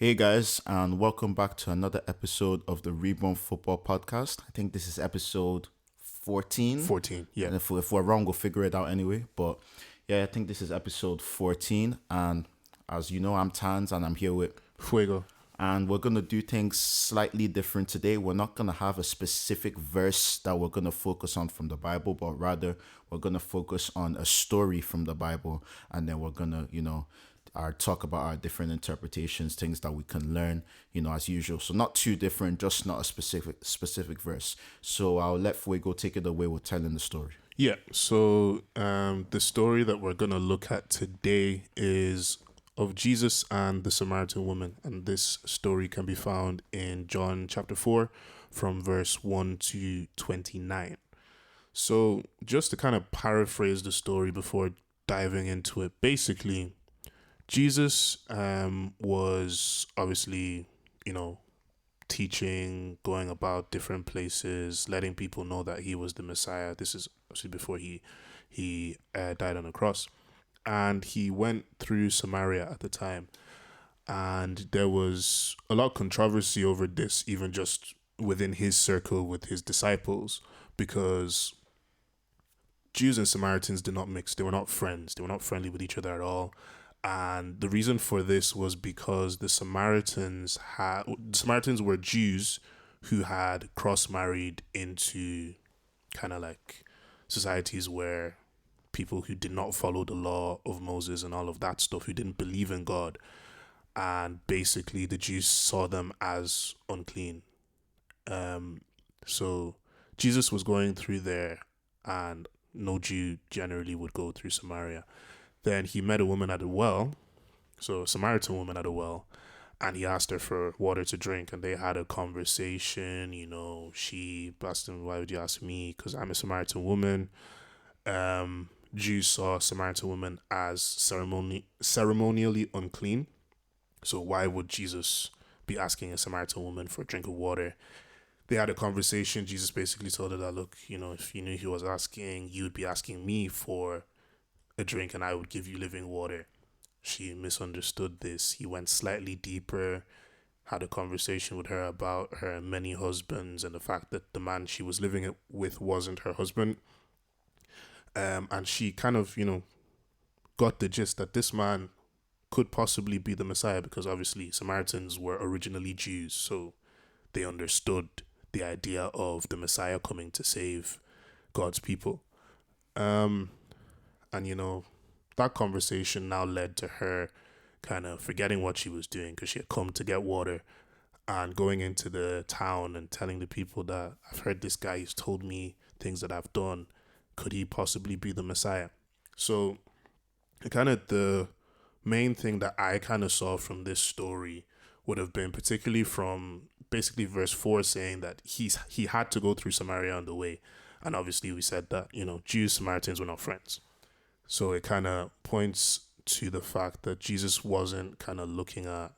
Hey guys, and welcome back to another episode of the Reborn Football Podcast. I think this is episode 14. 14, yeah. And if we're wrong, we'll figure it out anyway. But yeah, I think this is episode 14. And as you know, I'm Tans and I'm here with. Fuego. And we're going to do things slightly different today. We're not going to have a specific verse that we're going to focus on from the Bible, but rather we're going to focus on a story from the Bible. And then we're going to, our talk about our different interpretations, things that we can learn, as usual. So not too different, just not a specific verse. So I'll let Fuego take it away with telling the story. Yeah, so the story that we're going to look at today is of Jesus and the Samaritan woman. And this story can be found in John chapter 4 from verse 1 to 29. So just to kind of paraphrase the story before diving into it, basically, Jesus was obviously, teaching, going about different places, letting people know that he was the Messiah. This is obviously before he died on the cross. And he went through Samaria at the time. And there was a lot of controversy over this, even just within his circle with his disciples, because Jews and Samaritans did not mix. They were not friends. They were not friendly with each other at all. And the reason for this was because the Samaritans were Jews who had cross-married into kind of like societies where people who did not follow the law of Moses and all of that stuff, who didn't believe in God. And basically the Jews saw them as unclean. So Jesus was going through there, and no Jew generally would go through Samaria. Then he met a woman at a well, so a Samaritan woman at a well, and he asked her for water to drink, and they had a conversation. She asked him, "Why would you ask me? Because I'm a Samaritan woman." Jews saw Samaritan women as ceremonially unclean, so why would Jesus be asking a Samaritan woman for a drink of water? They had a conversation. Jesus basically told her that, look, if you knew he was asking, you would be asking me for a drink and I would give you living water. She misunderstood this. He went slightly deeper, had a conversation with her about her many husbands and the fact that the man she was living with wasn't her husband. And she kind of, got the gist that this man could possibly be the Messiah, because obviously Samaritans were originally Jews, so they understood the idea of the Messiah coming to save God's people. And that conversation now led to her kind of forgetting what she was doing, because she had come to get water, and going into the town and telling the people that I've heard this guy, he's told me things that I've done. Could he possibly be the Messiah? So kind of the main thing that I kind of saw from this story would have been particularly from basically verse 4 saying that he had to go through Samaria on the way. And obviously we said that, Jews, Samaritans were not friends. So it kind of points to the fact that Jesus wasn't kind of looking at,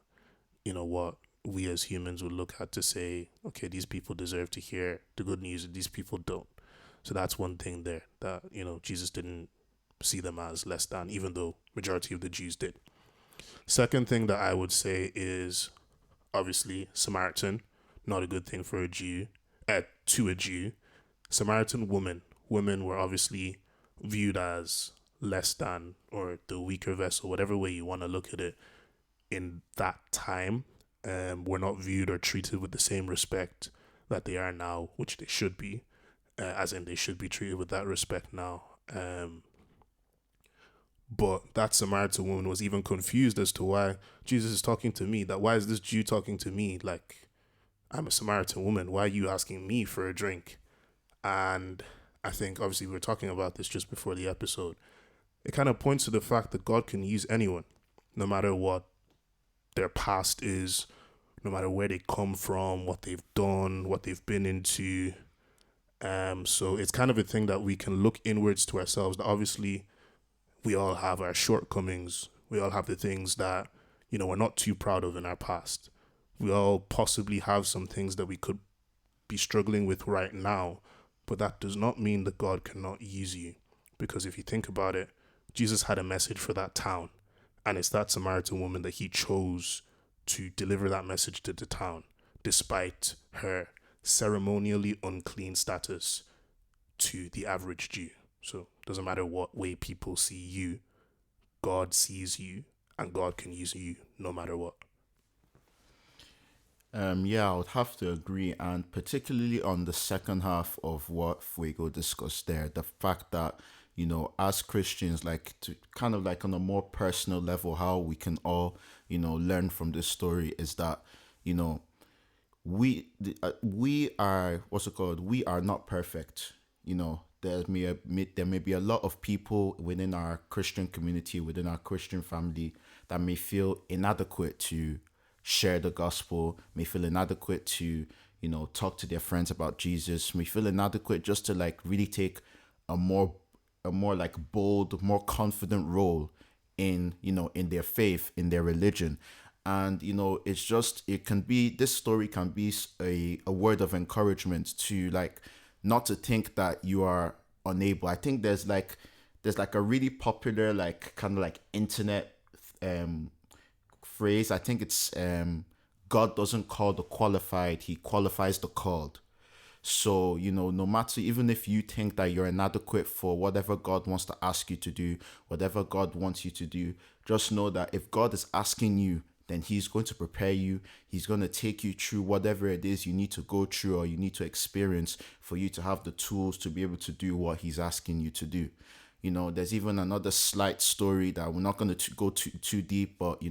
what we as humans would look at to say, okay, these people deserve to hear the good news and these people don't. So that's one thing there that, Jesus didn't see them as less than, even though majority of the Jews did. Second thing that I would say is obviously Samaritan, not a good thing for a Jew, to a Jew. Samaritan women were obviously viewed as less than, or the weaker vessel, whatever way you want to look at it in that time. Were not viewed or treated with the same respect that they are now, which they should be, as in they should be treated with that respect now. But that Samaritan woman was even confused as to why Jesus is talking to me. That why is this Jew talking to me? Like, I'm a Samaritan woman. Why are you asking me for a drink? And I think obviously we were talking about this just before the episode. It kind of points to the fact that God can use anyone, no matter what their past is, no matter where they come from, what they've done, what they've been into. So it's kind of a thing that we can look inwards to ourselves. That obviously we all have our shortcomings. We all have the things that, we're not too proud of in our past. We all possibly have some things that we could be struggling with right now, but that does not mean that God cannot use you. Because if you think about it, Jesus had a message for that town, and it's that Samaritan woman that he chose to deliver that message to the town, despite her ceremonially unclean status to the average Jew. So it doesn't matter what way people see you, God sees you, and God can use you no matter what. Yeah, I would have to agree, and particularly on the second half of what Fuego discussed there, the fact that as Christians, like to kind of like on a more personal level, how we can all learn from this story is that you know we are what's it called? We are not perfect. There may be a lot of people within our Christian community, within our Christian family, that may feel inadequate to share the gospel, may feel inadequate to talk to their friends about Jesus, may feel inadequate just to like really take a more like bold, more confident role in in their faith, in their religion. And it's just, it can be, this story can be a word of encouragement to like not to think that you are unable. I think there's like a really popular like kind of like internet um phrase. I think it's God doesn't call the qualified, he qualifies the called. So, no matter, even if you think that you're inadequate for whatever God wants to ask you to do, whatever God wants you to do, just know that if God is asking you, then he's going to prepare you. He's going to take you through whatever it is you need to go through or you need to experience for you to have the tools to be able to do what he's asking you to do. There's even another slight story that we're not going to go too deep, but,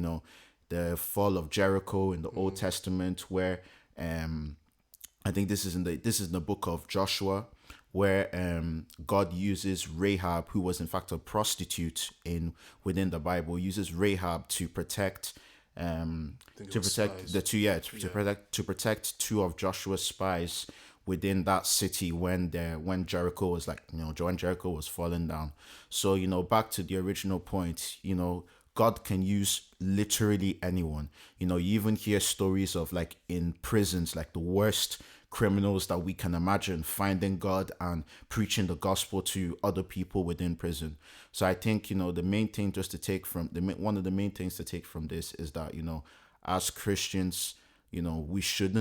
the fall of Jericho in the Old Testament, where I think this is in the book of Joshua, where God uses Rahab, who was in fact a prostitute within the Bible, uses Rahab to protect Spies. the two, yeah, to protect two of Joshua's spies within that city when Jericho was like when Jericho was falling down. So back to the original point, God can use literally anyone. You even hear stories of like in prisons, like the worst criminals that we can imagine finding God and preaching the gospel to other people within prison. So I think the main thing just to take from one of the main things to take from this is that as Christians, we should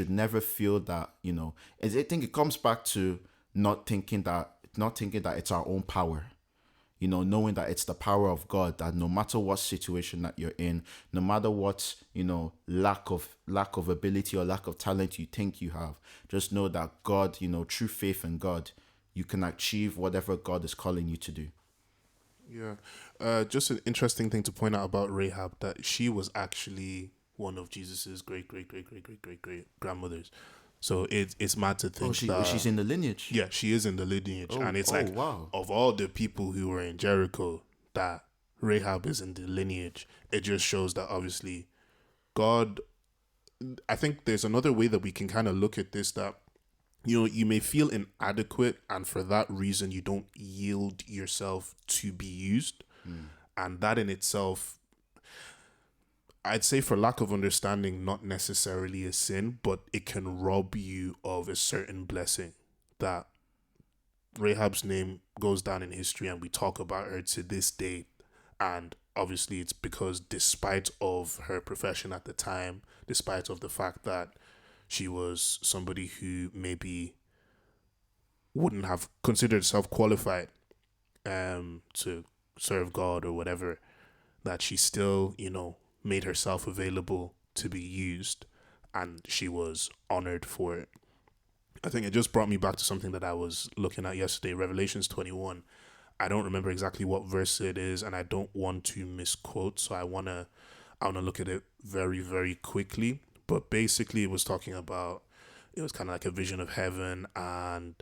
never feel that I think it comes back to not thinking that it's our own power, knowing that it's the power of God, that no matter what situation that you're in, no matter what, lack of ability or lack of talent you think you have, just know that God, through faith in God, you can achieve whatever God is calling you to do. Yeah. Just an interesting thing to point out about Rahab, that she was actually one of Jesus's great, great, great, great, great, great, great grandmothers. So it's mad to Oh, think that she's in the lineage. yeah, she is in the lineage, Oh, and it's oh, like wow. of all the people who were in Jericho, that Rahab is in the lineage. It just shows that obviously God. I think there's another way that we can kind of look at this, that you may feel inadequate, and for that reason you don't yield yourself to be used, and that in itself, I'd say, for lack of understanding, not necessarily a sin, but it can rob you of a certain blessing. That Rahab's name goes down in history, and we talk about her to this day. And obviously it's because, despite of her profession at the time, despite of the fact that she was somebody who maybe wouldn't have considered herself qualified to serve God or whatever, that she still, made herself available to be used, and she was honored for it. I think it just brought me back to something that I was looking at yesterday, Revelations 21. I don't remember exactly what verse it is, and I don't want to misquote, so I wanna look at it very, very quickly. But basically, it was talking about, it was kind of like a vision of heaven, and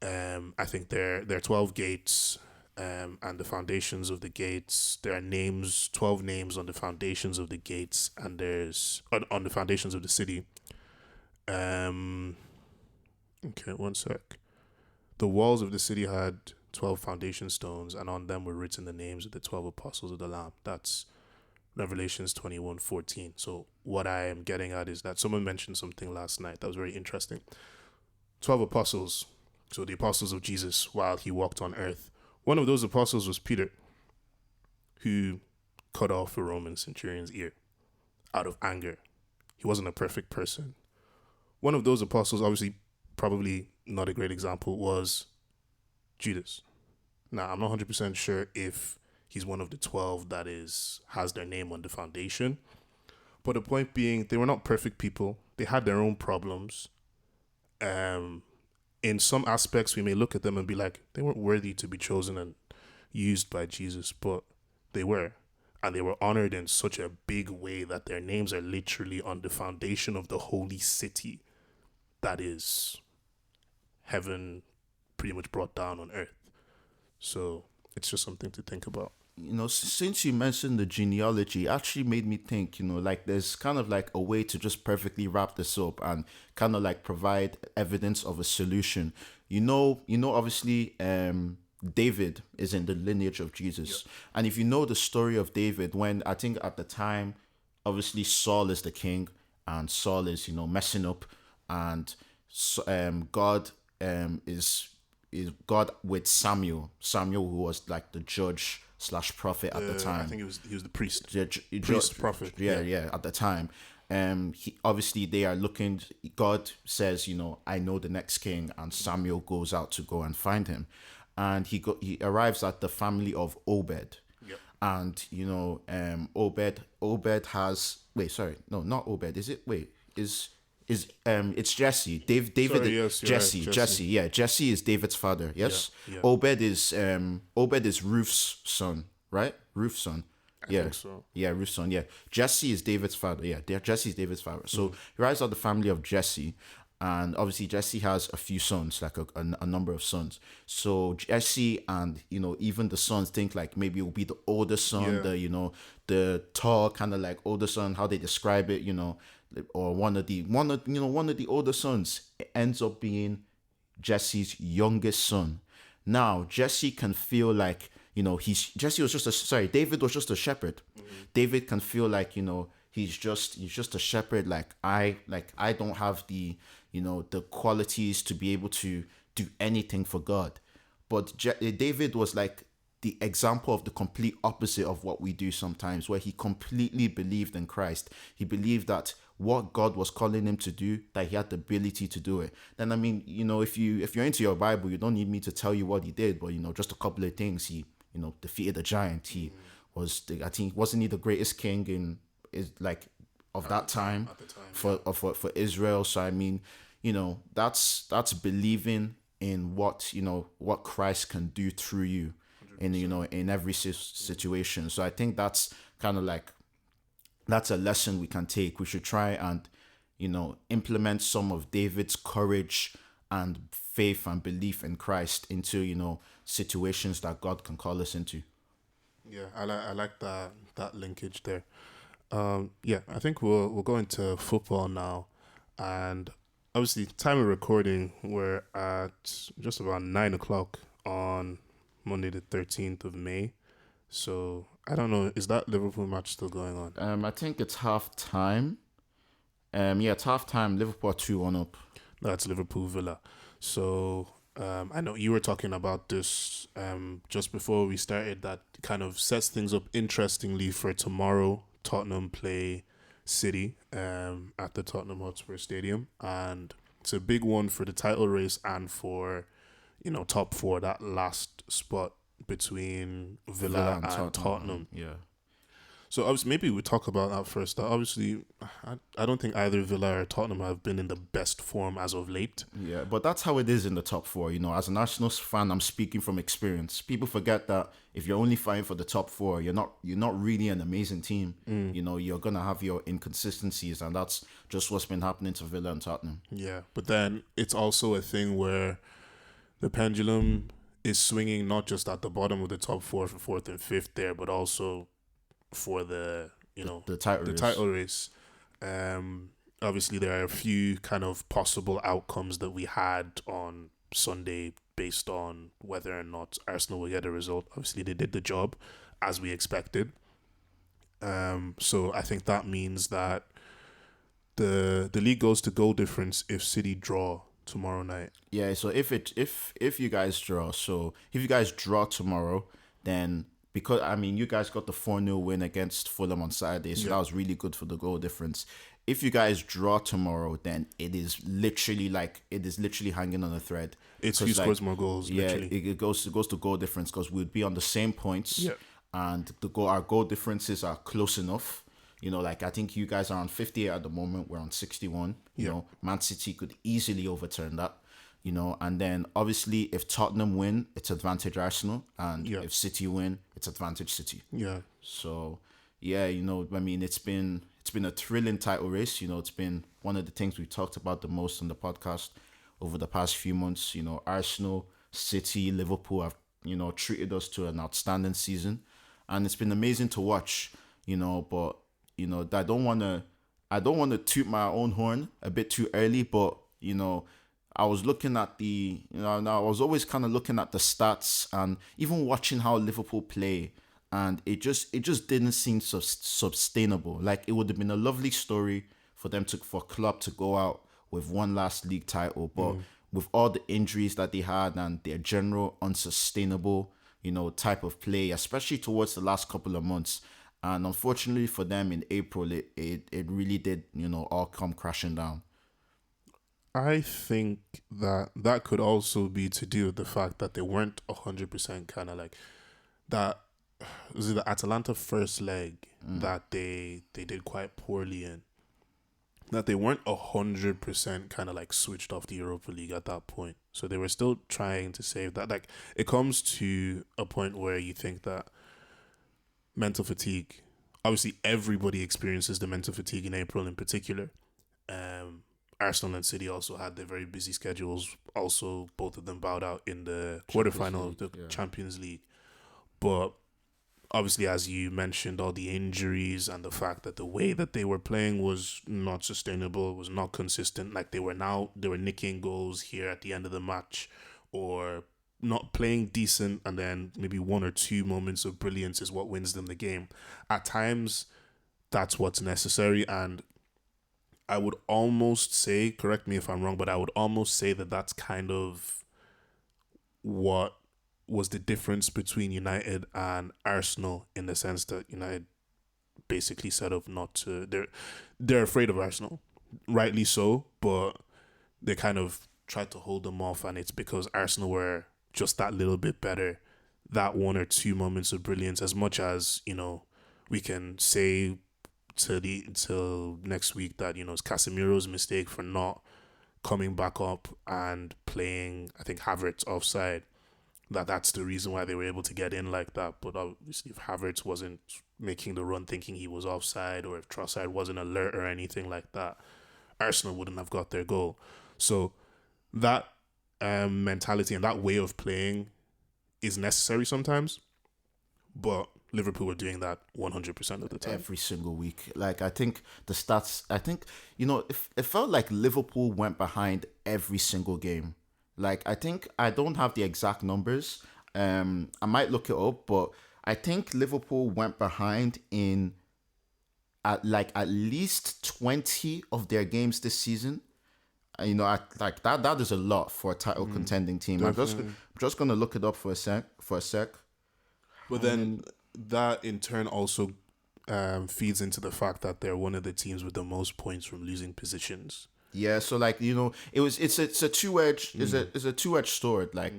I think there are 12 gates, and the foundations of the gates. There are 12 names on the foundations of the gates, and there's on the foundations of the city. Um, okay, one sec. The walls of the city had 12 foundation stones, and on them were written the names of the 12 apostles of the Lamb. That's Revelations 21:14. So what I am getting at is that someone mentioned something last night that was very interesting. 12 apostles, so the apostles of Jesus while he walked on earth. One of those apostles was Peter, who cut off a Roman centurion's ear. out of anger. He wasn't a perfect person. One of those apostles, obviously, probably not a great example, was Judas. Now, I'm not 100% sure if he's one of the 12 that has their name on the foundation. But the point being, they were not perfect people. They had their own problems. In some aspects, we may look at them and be like, they weren't worthy to be chosen and used by Jesus, but they were. And they were honored in such a big way that their names are literally on the foundation of the holy city that is heaven pretty much brought down on earth. So it's just something to think about. Since you mentioned the genealogy, it actually made me think, like there's kind of like a way to just perfectly wrap this up and kind of like provide evidence of a solution. Obviously, David is in the lineage of Jesus. Yep. And if you know the story of David, when I think at the time, obviously Saul is the king and Saul is, messing up, and God is God with Samuel, who was like the judge / prophet at the time. I think he was the priest. Prophet. Yeah, at the time. Obviously they are looking. God says, I know the next king, and Samuel goes out to go and find him, and he arrives at the family of Obed. Yep. And Obed has not Obed. Is it? It's Jesse. David. Sorry, yes, Jesse. Right, Jesse. Yeah, Jesse is David's father. Yes. Yeah. Obed is Ruth's son, right? Ruth's son. I think so. Yeah, Ruth's son. Yeah, Jesse is David's father. Yeah, Jesse is David's father. So he rises out the family of Jesse, and obviously Jesse has a few sons, like a number of sons. So Jesse and even the sons think like maybe it will be the older son, the tall kind of like older son, how they describe it, or one of the older sons ends up being Jesse's youngest son. Now Jesse can feel like David was just a shepherd. Mm-hmm. David can feel like he's just a shepherd. I don't have the the qualities to be able to do anything for God. But David was like the example of the complete opposite of what we do sometimes, where he completely believed in Christ. He believed that what God was calling him to do, that he had the ability to do it. Then if you're into your Bible, you don't need me to tell you what he did, but just a couple of things. He defeated a giant. He wasn't he the greatest king of that time for Israel. So that's believing in what Christ can do through you 100%. In every situation. So I think that's kind of like, that's a lesson we can take. We should try and implement some of David's courage and faith and belief in Christ into situations that God can call us into. Yeah, I like that linkage there. I think we'll go into football now, and obviously time of recording, we're at just about 9:00 on Monday the 13th of May. So I don't know, is that Liverpool match still going on? I think it's half time. It's half time. Liverpool 2-1 up. That's Liverpool Villa. So I know you were talking about this just before we started, that kind of sets things up interestingly for tomorrow. Tottenham play City at the Tottenham Hotspur Stadium, and it's a big one for the title race and for top four, that last spot between Villa and Tottenham. Yeah. So obviously, maybe we talk about that first. Obviously, I don't think either Villa or Tottenham have been in the best form as of late. Yeah, but that's how it is in the top four. As an Arsenal fan, I'm speaking from experience. People forget that if you're only fighting for the top four, you're not really an amazing team. You're gonna have your inconsistencies, and that's just what's been happening to Villa and Tottenham. Yeah, but then it's also a thing where the pendulum is swinging not just at the bottom of the top four for fourth and fifth there, but also for the title race. Obviously there are a few kind of possible outcomes that we had on Sunday based on whether or not Arsenal will get a result. Obviously they did the job as we expected. So I think that means that the league goes to goal difference if City draw tomorrow night. Yeah, so if you guys draw tomorrow, then because I mean, you guys got the 4-0 win against Fulham on Saturday, so Yeah. that was really good for the goal difference. If you guys draw tomorrow, then it is literally hanging on a thread. It's who Because like, scores more goals, yeah, literally. it goes to goal difference because we'd be on the same points, Yeah. and our goal differences are close enough. Like I think you guys are on 58 at the moment. We're on 61. Yeah. Man City could easily overturn that. And then obviously if Tottenham win, it's advantage Arsenal, and Yeah. if City win, it's advantage City. Yeah. So yeah, I mean, it's been a thrilling title race. It's been one of the things we talked about the most on the podcast over the past few months. Arsenal, City, Liverpool have treated us to an outstanding season, and it's been amazing to watch. But I don't want to toot my own horn a bit too early, but I was looking at I was always kind of looking at the stats and even watching how Liverpool play, and it just didn't seem so sustainable. Like it would have been a lovely story for Klopp to go out with one last league title, but with all the injuries that they had and their general unsustainable, type of play, especially towards the last couple of months. And unfortunately for them in April, it really did, all come crashing down. I think that could also be to do with the fact that they weren't 100% kind of like that. Was it the Atalanta first leg that they did quite poorly in? That they weren't 100% kind of like switched off the Europa League at that point. So they were still trying to save that. Like it comes to a point where you think that mental fatigue. Obviously, everybody experiences the mental fatigue in April in particular. Arsenal and City also had their very busy schedules. Also, both of them bowed out in the quarterfinal of the Champions League. But obviously, as you mentioned, all the injuries and the fact that the way that they were playing was not sustainable, was not consistent. Like they were nicking goals here at the end of the match, or not playing decent, and then maybe one or two moments of brilliance is what wins them the game. At times, that's what's necessary, and I would almost say, correct me if I'm wrong, but I would almost say that that's kind of what was the difference between United and Arsenal, in the sense that United basically set up not to. They're afraid of Arsenal, rightly so, but they kind of tried to hold them off, and it's because Arsenal were just that little bit better. That one or two moments of brilliance, as much as we can say till next week that it's Casemiro's mistake for not coming back up and playing, I think, Havertz offside. That's the reason why they were able to get in like that. But obviously, if Havertz wasn't making the run thinking he was offside, or if Trossard wasn't alert or anything like that, Arsenal wouldn't have got their goal. So that mentality and that way of playing is necessary sometimes, but Liverpool were doing that 100% of the time. Every single week. Like I think the stats. I think it felt like Liverpool went behind every single game. Like I think I don't have the exact numbers. I might look it up, but I think Liverpool went behind in at least 20 of their games this season. Like that is a lot for a title contending team. I'm just gonna look it up for a sec. But then that in turn also feeds into the fact that they're one of the teams with the most points from losing positions. Yeah, so like it's a two-edged it's a two-edged sword. Like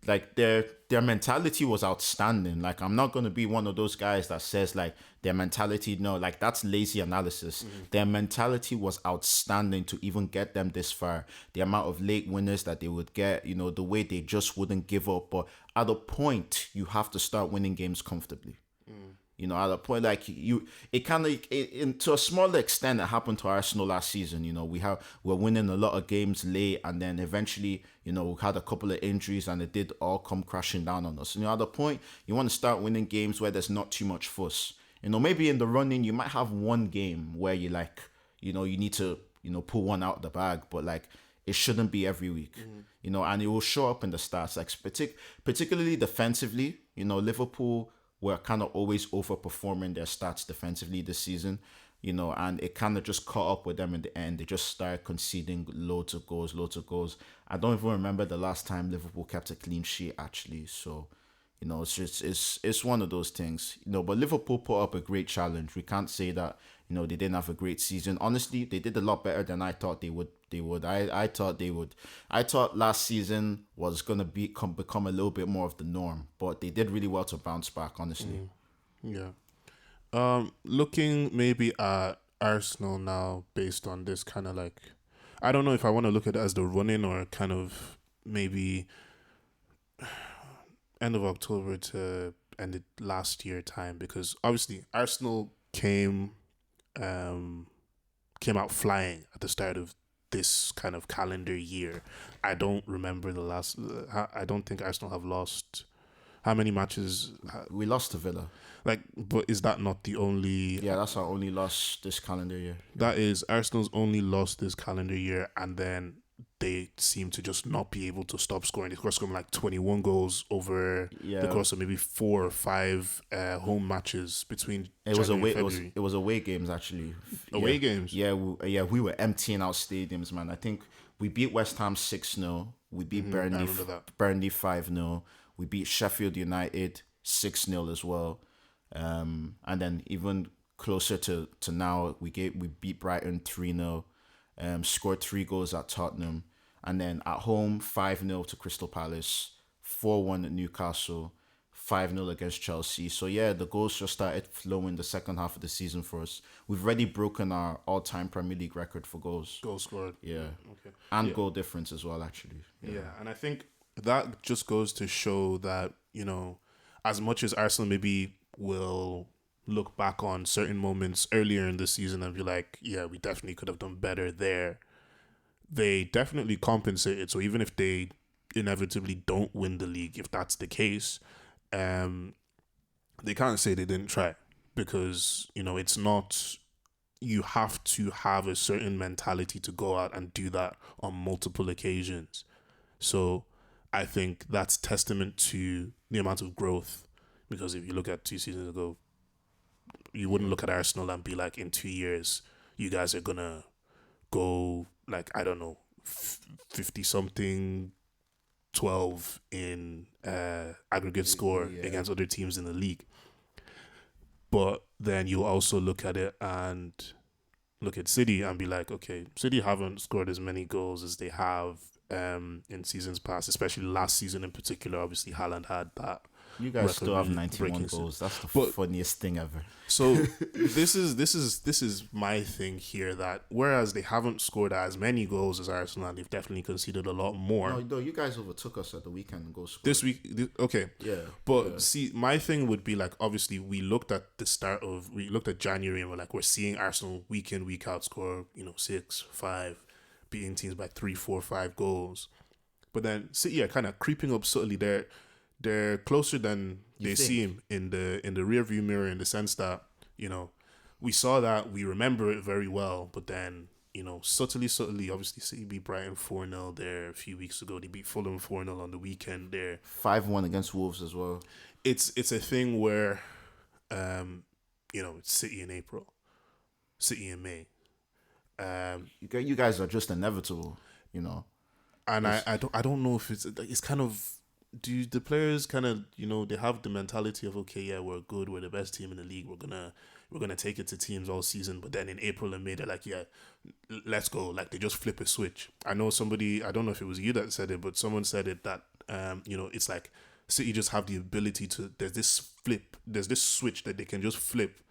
like their mentality was outstanding. Like I'm not gonna be one of those guys that says like their mentality. No, like that's lazy analysis. Their mentality was outstanding to even get them this far. The amount of late winners that they would get, the way they just wouldn't give up. But at a point, you have to start winning games comfortably. At a point like it kind of, to a smaller extent, it happened to Arsenal last season. We're winning a lot of games late, and then eventually, we had a couple of injuries, and it did all come crashing down on us. At the point, you want to start winning games where there's not too much fuss. Maybe in the running, you might have one game where you like, you need to, pull one out of the bag, but like it shouldn't be every week. And it will show up in the stats, like particularly defensively. Liverpool were kind of always overperforming their stats defensively this season, and it kind of just caught up with them in the end. They just started conceding loads of goals. I don't even remember the last time Liverpool kept a clean sheet, actually. So, You know, it's just it's one of those things. You know, but Liverpool put up a great challenge. We can't say that, you know, they didn't have a great season. Honestly, they did a lot better than I thought they would. I thought they would. I thought last season was gonna become a little bit more of the norm, but they did really well to bounce back. Honestly, Yeah. Looking maybe at Arsenal now based on this kind of like, I don't know if I want to look at it as the running or kind of maybe end of October to end it last year time, because obviously Arsenal um came out flying at the start of this kind of calendar year. I don't remember the last. I don't think Arsenal have lost how many matches. we lost to Villa. Like, but is that not the only? Yeah, that's our only loss this calendar year. That is Arsenal's only loss this calendar year, and then they seem to just not be able to stop scoring. They scored like 21 goals over the Yeah, course of maybe 4 or 5 home matches between it was January away. and February. It was away games actually. Away Yeah, games. we were emptying out stadiums, man. I think we beat West Ham 6-0. We beat I Burnley remember that. Burnley 5-0. We beat Sheffield United 6-0 as well. And then even closer to now, we beat Brighton 3-0. Scored 3 goals at Tottenham, and then at home 5-0 to Crystal Palace, 4-1 at Newcastle, 5-0 against Chelsea. So yeah, the goals just started flowing the second half of the season for us. We've already broken our all-time Premier League record for goals. Goals scored. Yeah, Okay. and Yeah. goal difference as well. Actually, Yeah, and I think that just goes to show that, as much as Arsenal maybe will look back on certain moments earlier in the season and be like, yeah, we definitely could have done better there, they definitely compensated. So even if they inevitably don't win the league, if that's the case, um, they can't say they didn't try, because, it's not, you have to have a certain mentality to go out and do that on multiple occasions. So I think that's testament to the amount of growth. Because if you look at 2 seasons ago, you wouldn't look at Arsenal and be like, in 2 years, you guys are gonna go like, I don't know, 50 something, 12 in aggregate score Yeah. against other teams in the league. But then you also look at it and look at City and be like, okay, City haven't scored as many goals as they have in seasons past, especially last season in particular. Obviously, Haaland had that. You guys still have 91 breaking goals. That's the But- funniest thing ever. So this is my thing here, that whereas they haven't scored as many goals as Arsenal, they've definitely conceded a lot more. No, you guys overtook us at the weekend in goal scoring. This week, okay. Yeah, But yeah. see, my thing would be like, obviously, we looked at January and we're seeing Arsenal week in, week out score, 6, 5, beating teams by 3, 4, 5 goals. But then City are kind of creeping up subtly. They're closer than they think? seem in the rearview mirror, in the sense that, we saw that, we remember it very well, but then, subtly, obviously City beat Brighton 4-0 there a few weeks ago. They beat Fulham 4-0 on the weekend there. 5-1 against Wolves as well. It's a thing where, it's City in April, City in May. You guys are just inevitable, you know. And I don't know if it's kind of, do the players kind of, they have the mentality of, okay, yeah, we're good, we're the best team in the league, we're gonna take it to teams all season, but then in April and May they're like, yeah, let's go. Like, they just flip a switch. I know somebody, I don't know if it was you that said it, but someone said it, that it's like City just have the ability to, there's this switch that they can just flip,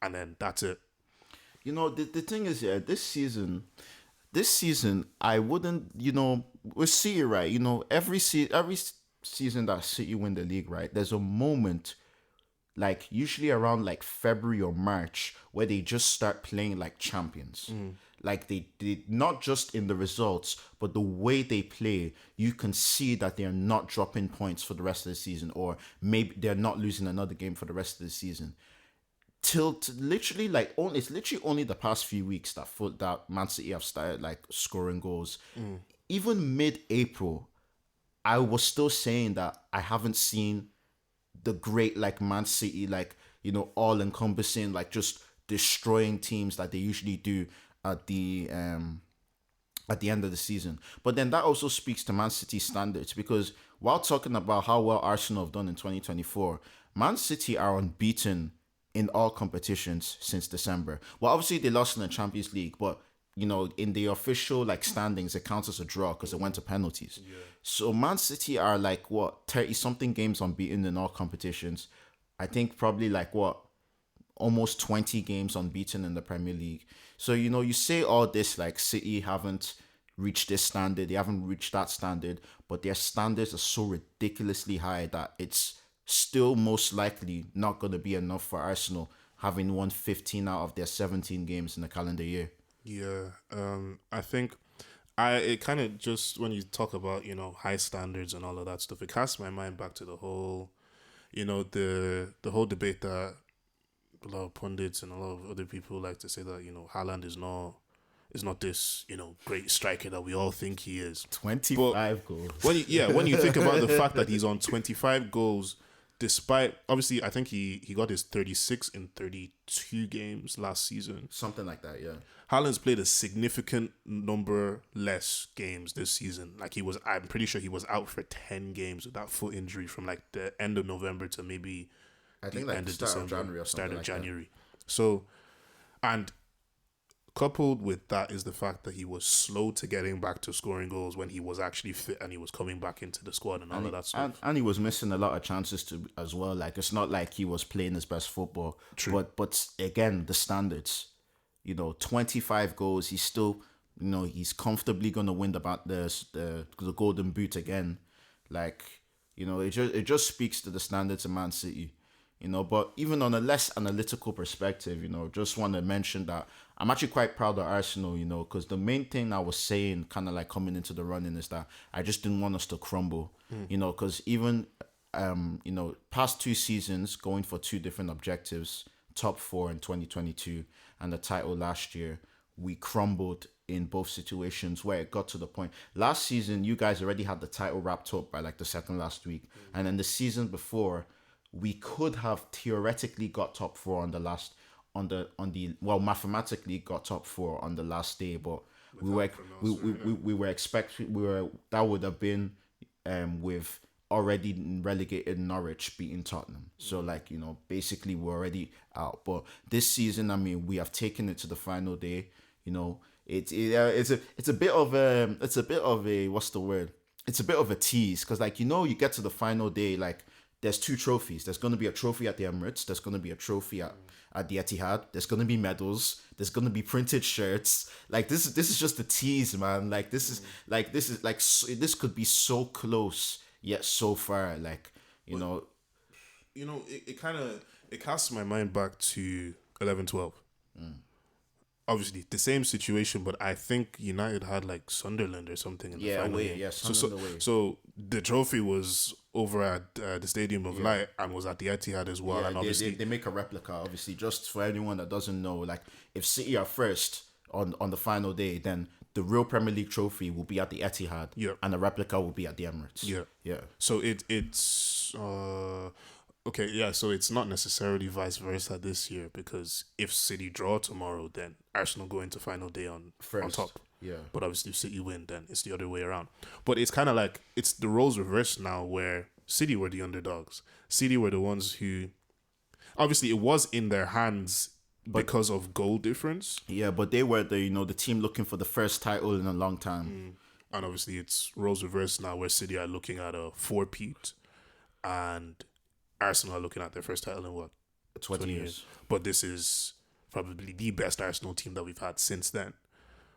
and then that's it. You know, the thing is, yeah, this season, I wouldn't, with City, right? Every season that City win the league, right? There's a moment, like usually around like February or March, where they just start playing like champions. Like they not just in the results, but the way they play, you can see that they're not dropping points for the rest of the season, or maybe they're not losing another game for the rest of the season. Literally, like, it's literally only the past few weeks that Man City have started like scoring goals. Even mid-April, I was still saying that I haven't seen the great like Man City, like, all encompassing, like just destroying teams that they usually do at the at the end of the season. But then that also speaks to Man City standards, because while talking about how well Arsenal have done in 2024, Man City are unbeaten in all competitions since December. Well, obviously they lost in the Champions League, but in the official like standings, it counts as a draw because it went to penalties. Yeah. So Man City are like what 30 something games unbeaten in all competitions. I think probably like what almost 20 games unbeaten in the Premier League. So, you say all this like City haven't reached this standard, they haven't reached that standard, but their standards are so ridiculously high that it's still most likely not going to be enough for Arsenal, having won 15 out of their 17 games in the calendar year. Yeah. I think it kind of just, when you talk about, high standards and all of that stuff, it casts my mind back to the whole, the whole debate that a lot of pundits and a lot of other people like to say that, Haaland is not this, great striker that we all think he is. 25 goals. When you think about the fact that he's on 25 goals, despite, obviously, I think he got his 36 in 32 games last season. Something like that, yeah. Haaland's played a significant number less games this season. Like I'm pretty sure he was out for 10 games with that foot injury from like the end of November to maybe I think the like end of start December, of January or start something of like January. So, and coupled with that is the fact that he was slow to getting back to scoring goals when he was actually fit and he was coming back into the squad and all of that stuff. And he was missing a lot of chances as well. Like, it's not like he was playing his best football. True. But again, the standards. 25 goals. He's still, he's comfortably gonna win the Golden Boot again. Like, it just speaks to the standards of Man City. But even on a less analytical perspective, just want to mention that I'm actually quite proud of Arsenal, because the main thing I was saying, kind of like coming into the running, is that I just didn't want us to crumble, because even, past 2 seasons, going for 2 different objectives, top 4 in 2022 and the title last year, we crumbled in both situations where it got to the point. Last season, you guys already had the title wrapped up by like the second last week. And then the season before, we could have theoretically got top 4 on the last mathematically got top 4 on the last day, but we were expecting, that would have been with already relegated Norwich beating Tottenham. So like, basically we're already out. But this season, I mean, we have taken it to the final day. It's a bit of a what's the word? It's a bit of a tease, because like, you get to the final day, like, there's 2 trophies. There's going to be a trophy at the Emirates. There's going to be a trophy at the Etihad. There's going to be medals. There's going to be printed shirts. Like, this is just a tease, man. Like, this could be so close yet so far. Like, it casts my mind back to 11-12. Obviously, the same situation, but I think United had like Sunderland or something in the final. Away, yeah, Sunderland away. So the trophy was over at the Stadium of Light and was at the Etihad as well. Yeah, and obviously, they make a replica, obviously, just for anyone that doesn't know. Like, if City are first on the final day, then the real Premier League trophy will be at the Etihad, and the replica will be at the Emirates. Yeah. So it's okay, yeah, so it's not necessarily vice versa this year, because if City draw tomorrow, then Arsenal go into final day on top. Yeah. But obviously if City win, then it's the other way around. But it's kind of like, it's the roles reversed now, where City were the underdogs. City were the ones who, obviously it was in their hands because of goal difference. Yeah, but they were the team looking for the first title in a long time. And obviously it's roles reversed now, where City are looking at a 4-peat and Arsenal are looking at their first title in what? 20 years. But this is probably the best Arsenal team that we've had since then.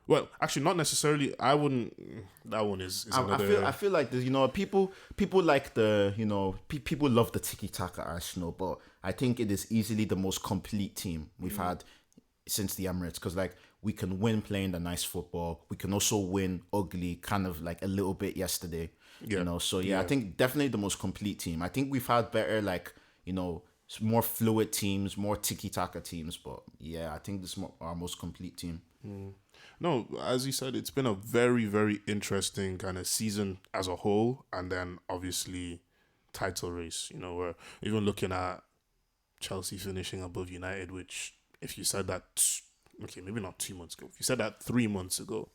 Well, actually, not necessarily. I wouldn't. That one is another. I feel like people like people love the tiki taka Arsenal, but I think it is easily the most complete team we've had since the Emirates, because like, we can win playing the nice football. We can also win ugly, kind of like a little bit yesterday. I think definitely the most complete team. I think we've had better, like, more fluid teams, more tiki-taka teams, but yeah, I think this is our most complete team. No, as you said, it's been a very, very interesting kind of season as a whole, and then obviously title race. We're even looking at Chelsea finishing above United, which, if you said that, okay, maybe not 2 months ago, if you said that 3 months ago,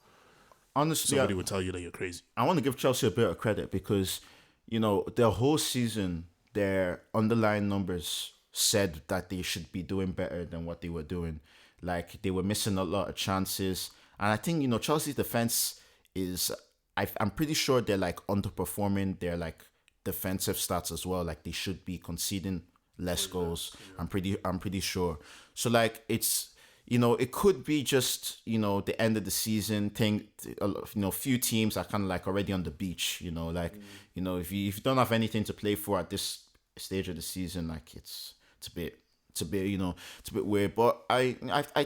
honestly, somebody would tell you that you're crazy. I want to give Chelsea a bit of credit because, their whole season, their underlying numbers said that they should be doing better than what they were doing. Like, they were missing a lot of chances. And I think, Chelsea's defense is, I'm pretty sure they're like underperforming their like defensive stats as well. Like, they should be conceding less goals. I'm pretty sure. So like it could be just the end of the season thing. Few teams are kind of like already on the beach. If you don't have anything to play for at this stage of the season, like it's a bit weird. But I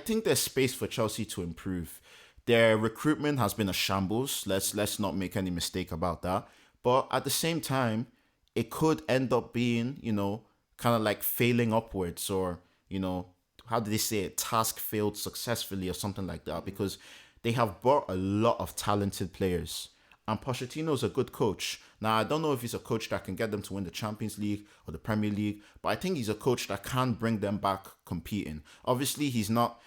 think there's space for Chelsea to improve. Their recruitment has been a shambles. Let's not make any mistake about that. But at the same time, it could end up being kind of like failing upwards, or how do they say it, task failed successfully or something like that, because they have brought a lot of talented players. And Pochettino is a good coach. Now, I don't know if he's a coach that can get them to win the Champions League or the Premier League, but I think he's a coach that can bring them back competing. Obviously, he's not,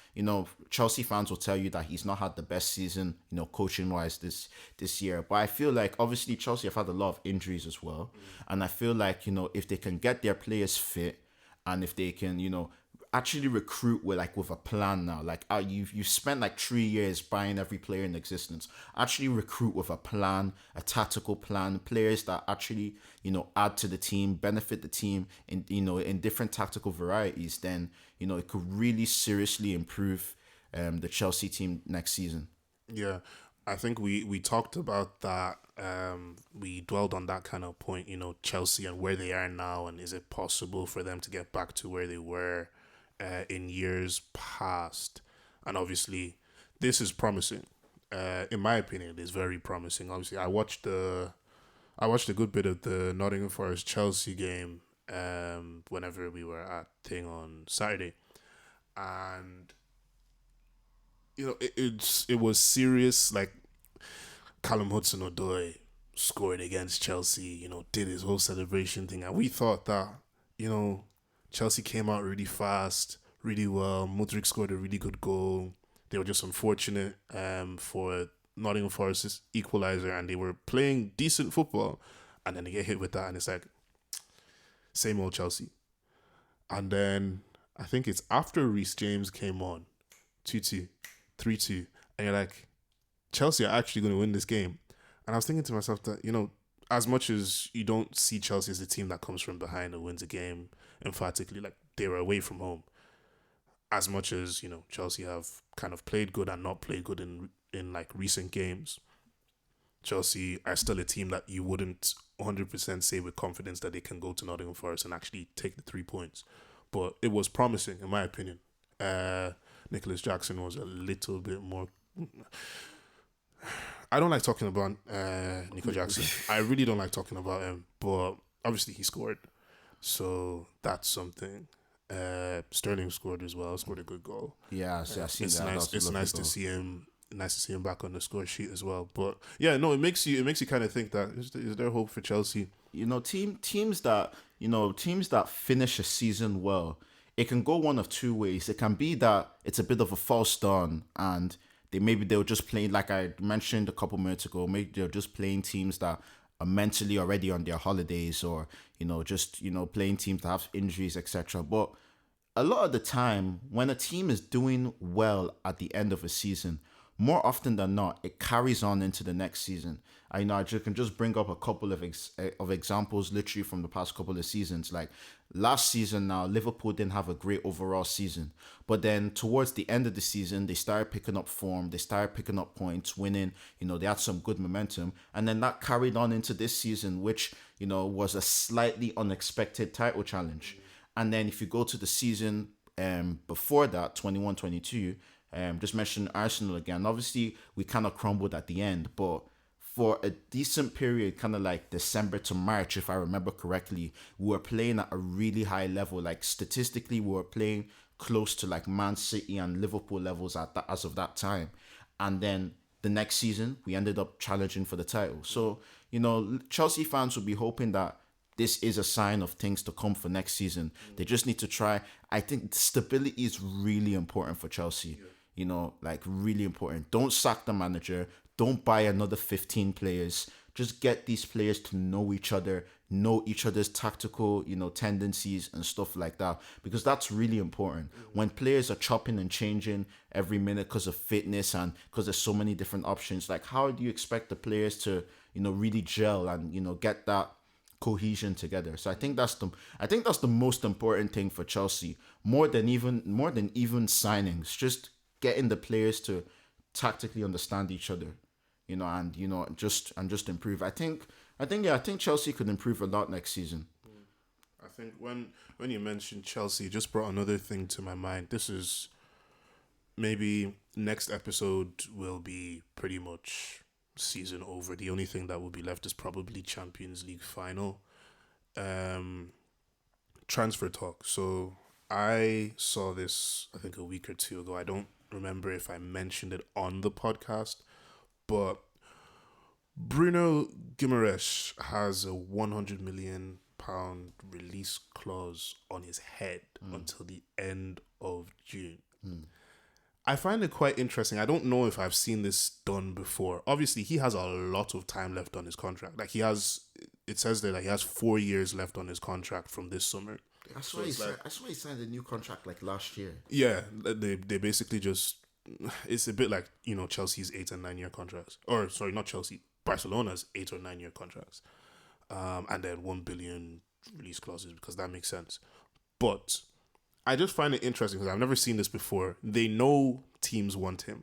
Chelsea fans will tell you that he's not had the best season, coaching-wise this year. But I feel like, obviously, Chelsea have had a lot of injuries as well. And I feel like, if they can get their players fit, and if they can, actually recruit with a plan now. Like, you've spent like 3 years buying every player in existence. Actually recruit with a plan, a tactical plan, players that actually add to the team, benefit the team in different tactical varieties. Then it could really seriously improve the Chelsea team next season. Yeah, I think we talked about that. We dwelled on that kind of point, Chelsea and where they are now, and is it possible for them to get back to where they were in years past? And obviously, this is promising. In my opinion, it is very promising. Obviously, I watched a good bit of the Nottingham Forest Chelsea game whenever we were at thing on Saturday, and it was serious. Like, Callum Hudson-Odoi scored against Chelsea, did his whole celebration thing. And we thought that, Chelsea came out really fast, really well. Mudryk scored a really good goal. They were just unfortunate for Nottingham Forest's equaliser, and they were playing decent football. And then they get hit with that, and it's like, same old Chelsea. And then I think it's after Reece James came on, 2-2, 3-2, and you're like, Chelsea are actually going to win this game. And I was thinking to myself that, as much as you don't see Chelsea as a team that comes from behind and wins a game emphatically, like, they were away from home. As much as, Chelsea have kind of played good and not played good in like recent games, Chelsea are still a team that you wouldn't 100% say with confidence that they can go to Nottingham Forest and actually take the 3 points. But it was promising, in my opinion. Nicholas Jackson was a little bit more... I don't like talking about Nico Jackson. I really don't like talking about him, but obviously he scored, so that's something. Sterling scored as well. Scored a good goal. Yeah, I see It's that. nice. It's nice to goal. see him. Nice to see him back on the score sheet as well. But yeah, no, it makes you kind of think that is there hope for Chelsea? Teams that finish a season well, it can go one of two ways. It can be that it's a bit of a false dawn, and they'll just play, like I mentioned a couple minutes ago, maybe they're just playing teams that are mentally already on their holidays, or just playing teams that have injuries, etc. But a lot of the time, when a team is doing well at the end of a season, more often than not, it carries on into the next season. I can just bring up a couple of examples literally from the past couple of seasons. Like last season now, Liverpool didn't have a great overall season. But then towards the end of the season, they started picking up form. They started picking up points, winning. They had some good momentum. And then that carried on into this season, which, was a slightly unexpected title challenge. And then if you go to the season before that, 21-22, just mention Arsenal again. Obviously, we kind of crumbled at the end, but for a decent period, kind of like December to March, if I remember correctly, we were playing at a really high level. Like statistically, we were playing close to like Man City and Liverpool levels as of that time. And then the next season, we ended up challenging for the title. So, Chelsea fans will be hoping that this is a sign of things to come for next season. They just need to try. I think stability is really important for Chelsea. Really important. Don't sack the manager. don't buy another 15 players. Just get these players to know each other, know each other's tactical, tendencies and stuff like that. Because that's really important. When players are chopping and changing every minute because of fitness and because there's so many different options, like how do you expect the players to, really gel and, get that cohesion together? So I think that's the most important thing for Chelsea, more than even signings, just getting the players to tactically understand each other, and just improve. I think Chelsea could improve a lot next season. I think when you mentioned Chelsea, it just brought another thing to my mind. This is maybe next episode will be pretty much season over. The only thing that will be left is probably Champions League final. Transfer talk. So I saw this I think a week or two ago. I don't remember if I mentioned it on the podcast, but Bruno Guimaraes has a 100 million pound release clause on his head until the end of June. I find it quite interesting. I don't know if I've seen this done before. Obviously, he has a lot of time left on his contract. Like it says there that he has 4 years left on his contract from this summer. I swear he signed a new contract like last year. Yeah, they basically just, it's a bit like, Chelsea's 8 and 9 year contracts. Or sorry, not Chelsea, Barcelona's 8 or 9 year contracts. And then 1 billion release clauses, because that makes sense. But I just find it interesting because I've never seen this before. They know teams want him.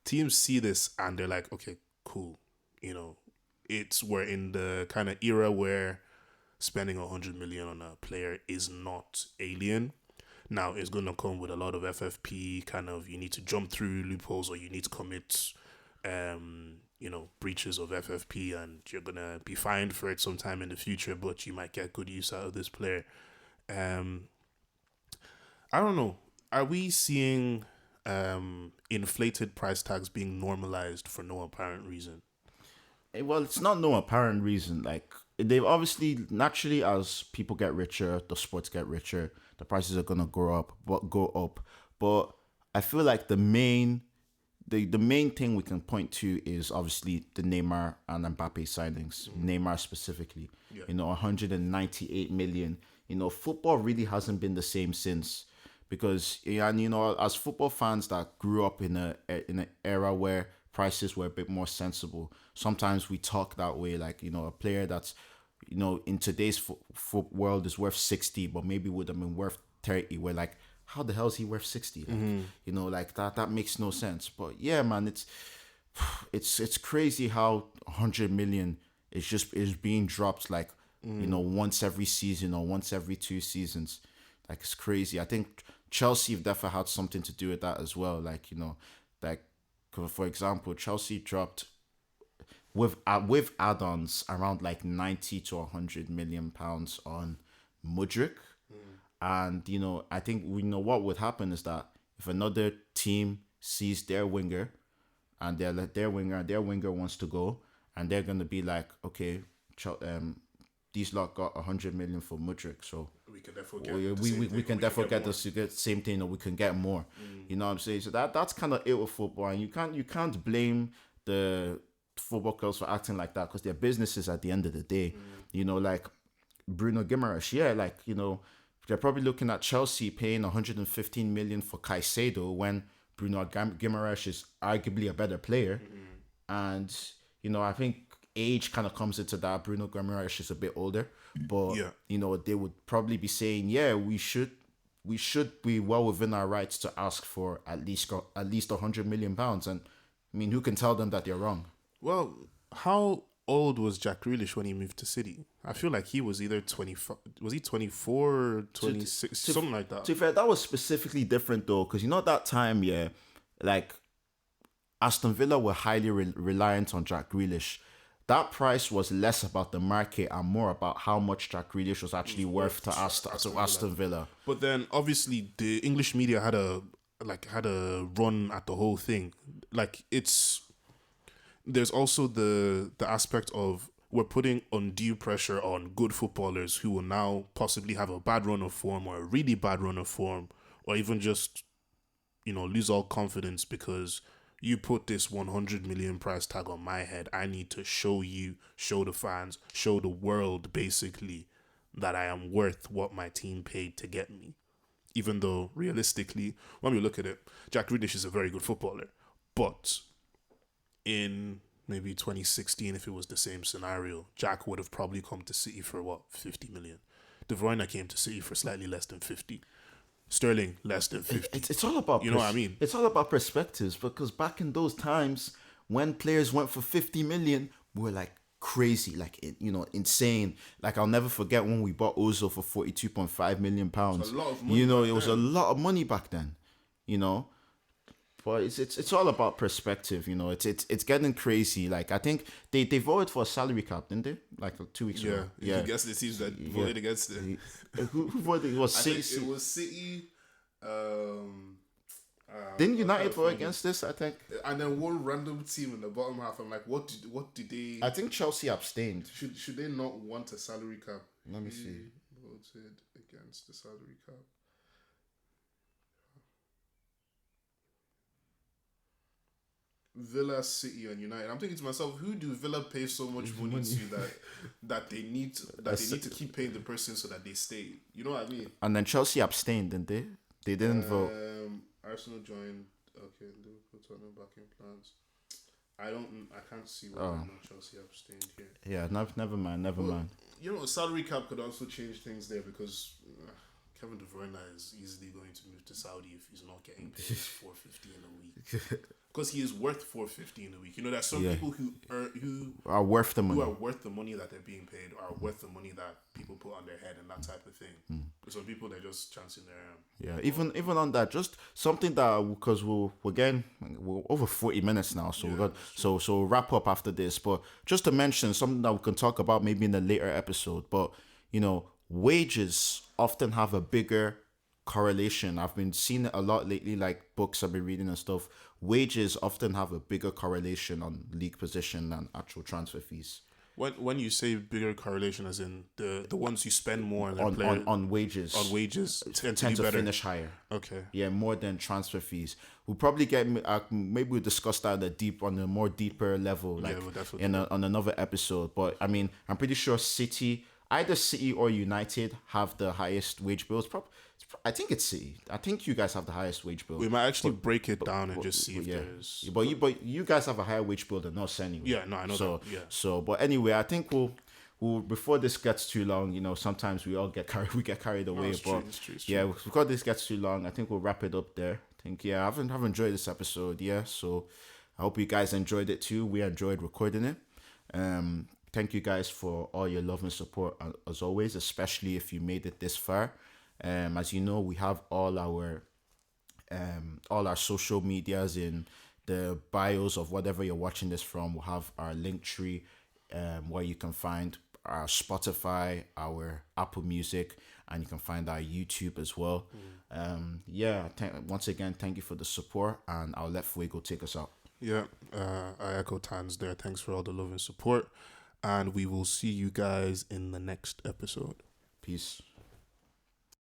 Teams see this and they're like, okay, cool. We're in the kind of era where spending 100 million on a player is not alien. Now, it's going to come with a lot of FFP, kind of, you need to jump through loopholes or you need to commit, breaches of FFP, and you're going to be fined for it sometime in the future, but you might get good use out of this player. I don't know. Are we seeing inflated price tags being normalized for no apparent reason? Well, it's not no apparent reason. Like, they've obviously, naturally, as people get richer, the sports get richer, the prices are gonna go up. But I feel like the main thing we can point to is obviously the Neymar and Mbappe signings. Neymar specifically, 198 million. Football really hasn't been the same since, because as football fans that grew up in an era where prices were a bit more sensible, sometimes we talk that way, like, a player that's, in today's world is worth 60, but maybe would have been worth 30. We're like, how the hell is he worth 60? Like, that makes no sense. But yeah, man, it's crazy how 100 million is being dropped, like, once every season or once every 2 seasons. Like, it's crazy. I think Chelsea have definitely had something to do with that as well. Like, like, for example, Chelsea dropped with add-ons around like 90 to 100 million pounds on Mudryk. And I think we know what would happen is that if another team sees their winger and their winger wants to go, and they're gonna be like, okay, these lot got 100 million for Mudryk, so we can therefore get we can therefore get the same thing, or we can get more. You know what I'm saying? So that's kind of it with football, and you can't blame the football clubs for acting like that, because they're businesses at the end of the day. Like Bruno Guimaraes, they're probably looking at Chelsea paying 115 million for Caicedo when Bruno Guimaraes is arguably a better player. And I think age kind of comes into that. Bruno Guimaraes is a bit older, but they would probably be saying, yeah, we should be well within our rights to ask for at least 100 million pounds. And I mean, who can tell them that they're wrong? Well, how old was Jack Grealish when he moved to City? I feel like he was either 25, was he 24 or 26, something like that. To be fair, that was specifically different though, because that time, like Aston Villa were highly reliant on Jack Grealish. That price was less about the market and more about how much Jack Grealish was actually worth to Aston Villa. But then obviously the English media had a run at the whole thing. Like, there's also the aspect of we're putting undue pressure on good footballers who will now possibly have a bad run of form or a really bad run of form, or even just lose all confidence because you put this 100 million price tag on my head. I need to show you, show the fans, show the world basically that I am worth what my team paid to get me. Even though realistically, when we look at it, Jack Grealish is a very good footballer. But in maybe 2016, if it was the same scenario, Jack would have probably come to City for what, 50 million. De Bruyne came to City for slightly less than 50. Sterling less than 50. It's all about you know what I mean? It's all about perspectives, because back in those times when players went for 50 million, we were like crazy, like insane. Like I'll never forget when we bought Ozil for 42.5 million pounds. A lot of money it was a lot of money back then. But it's all about perspective. It's getting crazy. Like I think they voted for a salary cap, didn't they? Like 2 weeks ago. Yeah. You guess the teams that voted against it. Who voted? It was I City. think it was City. Didn't United vote against this? I think. And then one random team in the bottom half. I'm like, what did they? I think Chelsea abstained. Should they not want a salary cap? Let me see. Voted against the salary cap. Villa, City, and United. I'm thinking to myself, who do Villa pay so much money to that they need to keep paying the person so that they stay? You know what I mean? And then Chelsea abstained, didn't they? They didn't vote. Arsenal joined. Okay, Liverpool, Tottenham back in plans. I can't see why Chelsea abstained here. Yeah, never mind. A salary cap could also change things there because Kevin De Bruyne is easily going to move to Saudi if he's not getting paid $450 in a week. Because he is worth $450 in a week. There's some people who are worth the money. Who are worth the money that they're being paid, or are worth the money that people put on their head and that type of thing. There's some people, they're just chancing their Yeah, even on that, just something that, because we're over 40 minutes now, so we'll wrap up after this. But just to mention something that we can talk about maybe in a later episode. But wages often have a bigger correlation. I've been seeing it a lot lately, like books I've been reading and stuff. Wages often have a bigger correlation on league position than actual transfer fees. When you say bigger correlation, as in the ones you spend more on wages tend to finish higher. Okay. Yeah, more than transfer fees. We'll probably get maybe we'll discuss that on a more deeper level, like on another episode. But I mean, I'm pretty sure either City or United have the highest wage bills. I think it's City. I think you guys have the highest wage bill. We might actually break it down and just see if there's. But you guys have a higher wage bill than us anyway. Yeah, no, I know that. Yeah. So, but anyway, I think we'll before this gets too long. Sometimes we all get carried away. It's true. Yeah, before this gets too long, I think we'll wrap it up there. I think I've enjoyed this episode. Yeah, so I hope you guys enjoyed it too. We enjoyed recording it. Thank you guys for all your love and support as always, especially if you made it this far. As you know, we have all our social medias in the bios of whatever you're watching this from. We'll have our link tree where you can find our Spotify, our Apple Music, and you can find our YouTube as well. Once again, thank you for the support, and I'll let Fuego take us out. Yeah, I echo Tan's there. Thanks for all the love and support, and we will see you guys in the next episode. Peace.